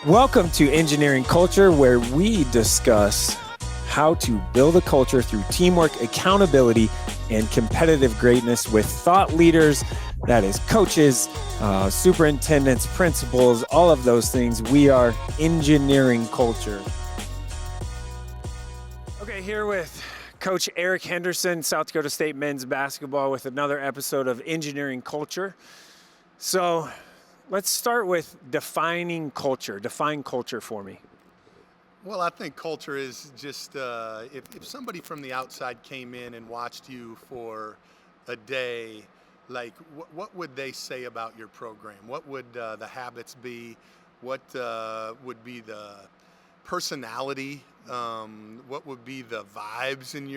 Welcome to Engineering Culture, where we discuss how to build a culture through teamwork, accountability, and competitive greatness with thought leaders, that is coaches, superintendents, principals, all of those things. We are Engineering Culture. Okay, here with Coach Eric Henderson, South Dakota State men's basketball, with another episode of Engineering Culture. So let's start with defining culture. Define culture for me. Well, I think culture is just if somebody from the outside came in and watched you for a day, like what would they say about your program? What would the habits be? What would be the personality? What would be the vibes in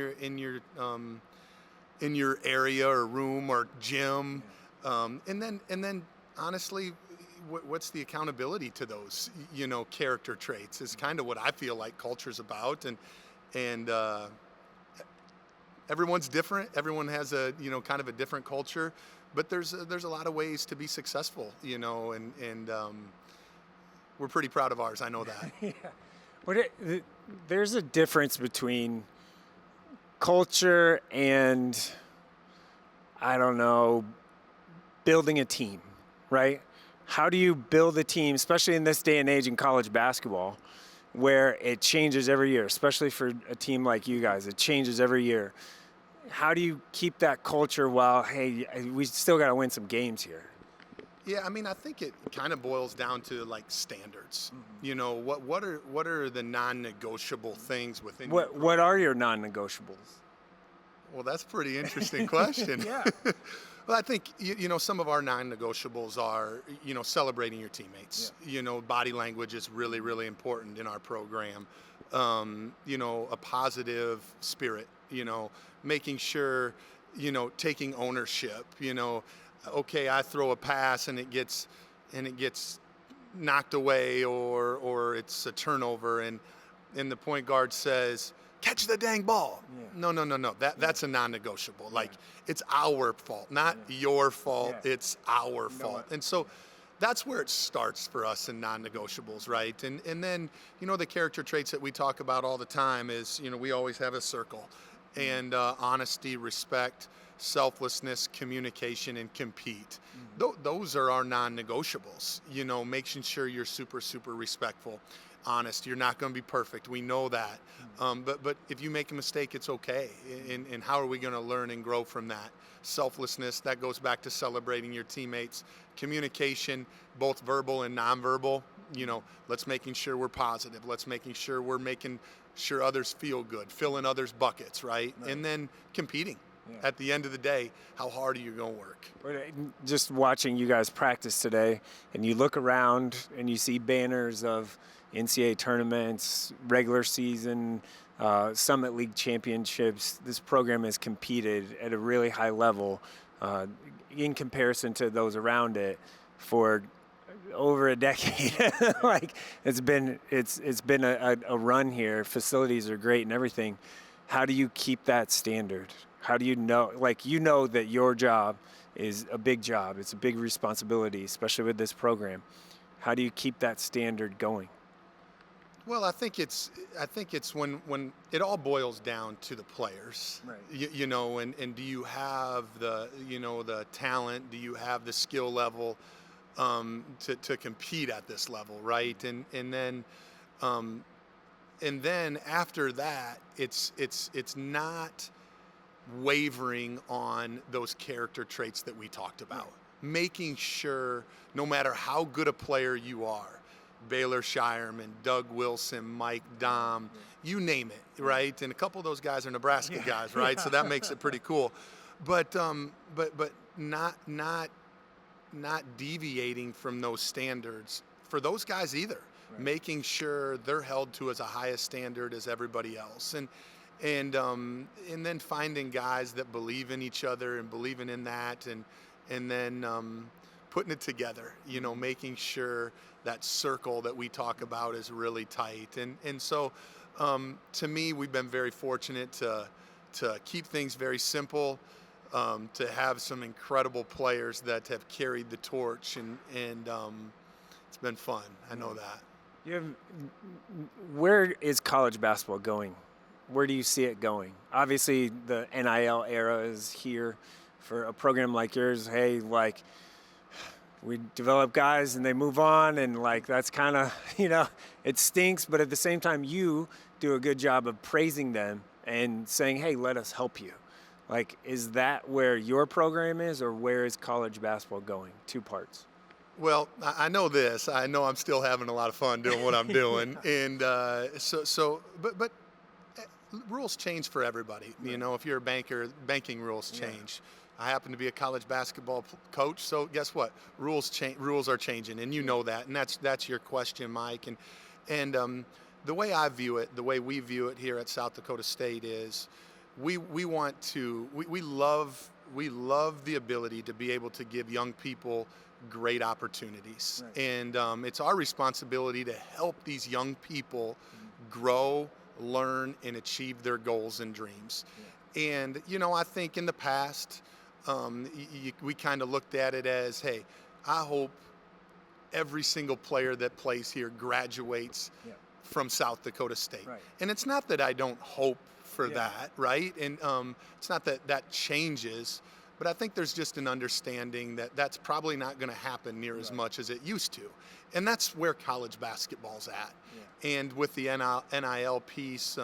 your area or room or gym? And then honestly, what's the accountability to those, character traits is kind of what I feel like culture's about. And everyone's different. Everyone has a, kind of a different culture, but there's a lot of ways to be successful, and we're pretty proud of ours. I know that. Yeah. There's a difference between culture and, I don't know, building a team, right? How do you build a team, especially in this day and age in college basketball, where it changes every year, especially for a team like you guys, it changes every year. How do you keep that culture while, hey, we still got to win some games here? Yeah, I mean, I think it kind of boils down to like standards. Mm-hmm. What are the non-negotiable things within what are your non-negotiables? Well, that's a pretty interesting question. Yeah. Well, I think, some of our non-negotiables are, celebrating your teammates. Yeah. Body language is really, really important in our program. A positive spirit, making sure, taking ownership, okay, I throw a pass and it gets knocked away or it's a turnover and the point guard says, catch the dang ball. Yeah. No. That's a non-negotiable. Like, it's our fault, not your fault. Yeah. It's our fault. And so that's where it starts for us in non-negotiables, right? And then, the character traits that we talk about all the time is, we always have a circle. And honesty, respect, selflessness, communication, and compete. Mm-hmm. Those are our non-negotiables. Making sure you're super, super respectful. Honest, you're not going to be perfect. We know that. But if you make a mistake, it's okay. And how are we going to learn and grow from that? Selflessness, that goes back to celebrating your teammates. Communication, both verbal and nonverbal. Let's making sure we're positive. Let's making sure we're making sure others feel good, filling others' buckets, right? And then competing. Yeah. At the end of the day, how hard are you going to work? Just watching you guys practice today, and you look around and you see banners of NCAA tournaments, regular season, Summit League championships. This program has competed at a really high level in comparison to those around it for over a decade. Like, it's been a run here. Facilities are great and everything. How do you keep that standard? How do you know, that your job is a big job. It's a big responsibility, especially with this program. How do you keep that standard going? Well, I think it's when it all boils down to the players, right? And do you have the talent? Do you have the skill level to compete at this level, right? And then after that, it's not wavering on those character traits that we talked about. Right. Making sure no matter how good a player you are, Baylor Shireman, Doug Wilson, Mike Dom, you name it, right? And a couple of those guys are Nebraska guys, right? Yeah. So that makes it pretty cool. But not deviating from those standards for those guys either. Right. Making sure they're held to as a highest standard as everybody else. And then finding guys that believe in each other and believing in that and then putting it together, making sure that circle that we talk about is really tight. And so to me, we've been very fortunate to keep things very simple, to have some incredible players that have carried the torch and it's been fun. I know that. You have, where is college basketball going? Where do you see it going? Obviously, the NIL era is here for a program like yours. Hey, like, we develop guys and they move on, and like that's kind of, it stinks, but at the same time you do a good job of praising them and saying, hey, let us help you. Like, is that where your program is, or where is college basketball going? Two parts. Well, I know this. I know I'm still having a lot of fun doing what I'm doing, and but rules change for everybody. Right. If you're a banker, banking rules change. I happen to be a college basketball coach, so guess what? Rules are changing, and you know that, and that's your question, Mike. And the way I view it, the way we view it here at South Dakota State is, we love the ability to be able to give young people great opportunities, right. And it's our responsibility to help these young people grow, learn, and achieve their goals and dreams. Yeah. And I think in the past, we kind of looked at it as, hey, I hope every single player that plays here graduates from South Dakota State. Right. And it's not that I don't hope for that, right? And it's not that changes, but I think there's just an understanding that that's probably not going to happen near as much as it used to. And that's where college basketball's at. Yeah. And with the NIL piece,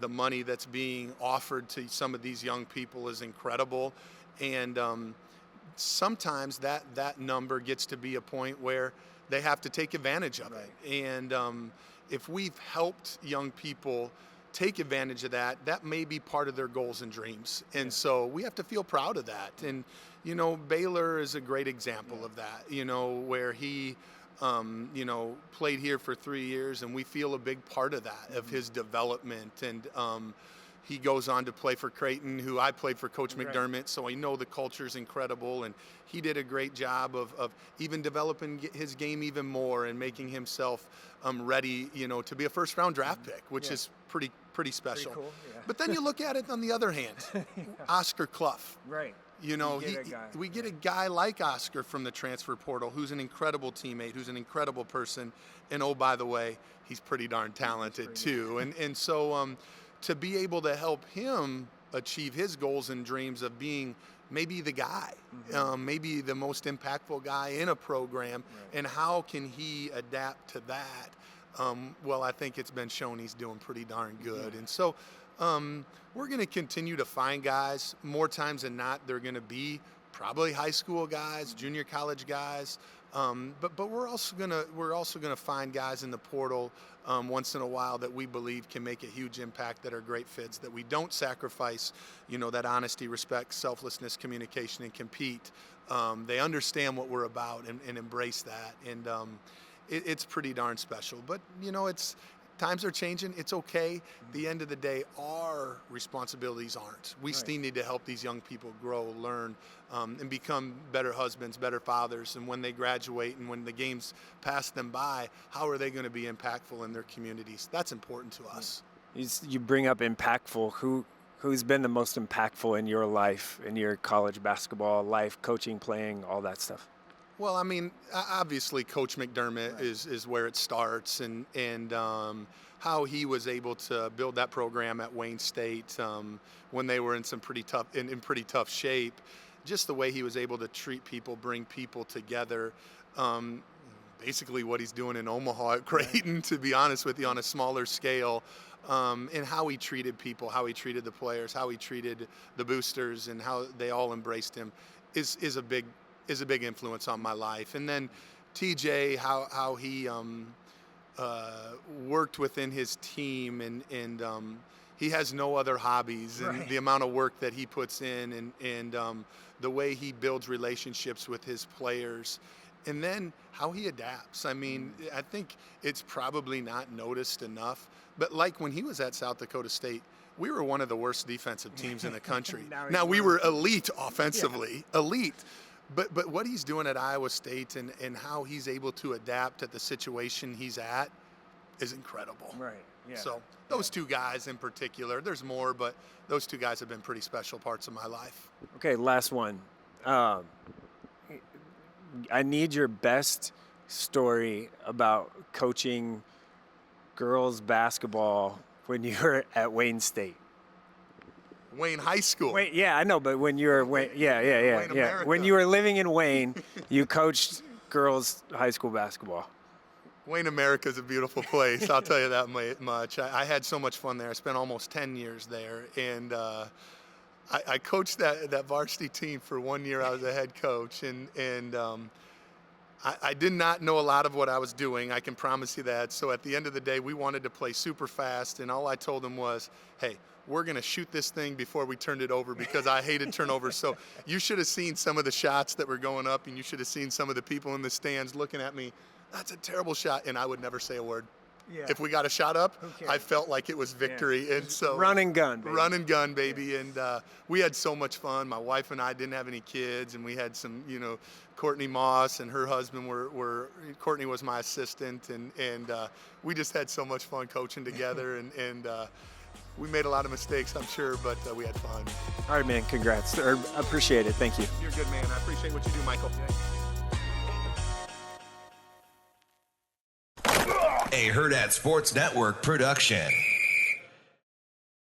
the money that's being offered to some of these young people is incredible. And sometimes that number gets to be a point where they have to take advantage of it. And if we've helped young people take advantage of that, that may be part of their goals and dreams. And so we have to feel proud of that. And, Baylor is a great example of that, where he, played here for 3 years, and we feel a big part of that, of his development. And he goes on to play for Creighton, who I played for Coach McDermott, so I know the culture is incredible, and he did a great job of even developing his game even more and making himself ready, to be a first-round draft pick, which is pretty special. Pretty cool, yeah. But then you look at it on the other hand, Oscar Clough. Right. We get a guy like Oscar from the transfer portal, who's an incredible teammate, who's an incredible person, and oh, by the way, he's pretty darn talented too. And so to be able to help him achieve his goals and dreams of being maybe the guy, maybe the most impactful guy in a program, and how can he adapt to that? Well, I think it's been shown he's doing pretty darn good. And so we're going to continue to find guys. More times than not, they're going to be probably high school guys, junior college guys. But we're also gonna find guys in the portal once in a while that we believe can make a huge impact, that are great fits, that we don't sacrifice, that honesty, respect, selflessness, communication, and compete. They understand what we're about and embrace that, and it's pretty darn special. But times are changing. It's okay. At the end of the day, our responsibilities aren't. We still need to help these young people grow, learn, and become better husbands, better fathers. And when they graduate and when the games pass them by, how are they going to be impactful in their communities? That's important to us. You bring up impactful. Who's been the most impactful in your life, in your college basketball life, coaching, playing, all that stuff? Well, I mean, obviously, Coach McDermott is where it starts, and how he was able to build that program at Wayne State when they were in some pretty tough shape. Just the way he was able to treat people, bring people together. Basically, what he's doing in Omaha at Creighton, to be honest with you, on a smaller scale. And how he treated people, how he treated the players, how he treated the boosters, and how they all embraced him is a big influence on my life. And then TJ, how he worked within his team, and he has no other hobbies, and the amount of work that he puts in, and the way he builds relationships with his players, and then how he adapts. I mean, I think it's probably not noticed enough, but like when he was at South Dakota State, we were one of the worst defensive teams in the country. Now we were elite offensively, elite. But what he's doing at Iowa State and how he's able to adapt at the situation he's at is incredible. Right. Yeah. So those two guys in particular, there's more, but those two guys have been pretty special parts of my life. Okay, last one. I need your best story about coaching girls basketball when you were at Wayne State. Wayne High School. Wait, yeah, I know, but when you were Wayne when you were living in Wayne, you coached girls high school basketball. Wayne America is a beautiful place. I'll tell you that much. I had so much fun there. I spent almost 10 years there, and I coached that varsity team for 1 year. I was a head coach, and I did not know a lot of what I was doing. I can promise you that. So at the end of the day, we wanted to play super fast, and all I told them was, hey, we're going to shoot this thing before we turned it over, because I hated turnovers. So you should have seen some of the shots that were going up, and you should have seen some of the people in the stands looking at me. That's a terrible shot, and I would never say a word. Yeah. If we got a shot up, I felt like it was victory. Yeah. And so run and gun, baby. Run and gun, baby. Yeah. And we had so much fun. My wife and I didn't have any kids, and we had some, Courtney Moss and her husband were Courtney was my assistant, and we just had so much fun coaching together, and we made a lot of mistakes, I'm sure, but we had fun. All right, man. Congrats. Appreciate it. Thank you. You're a good man. I appreciate what you do, Michael. A Hurrdat Sports Network production.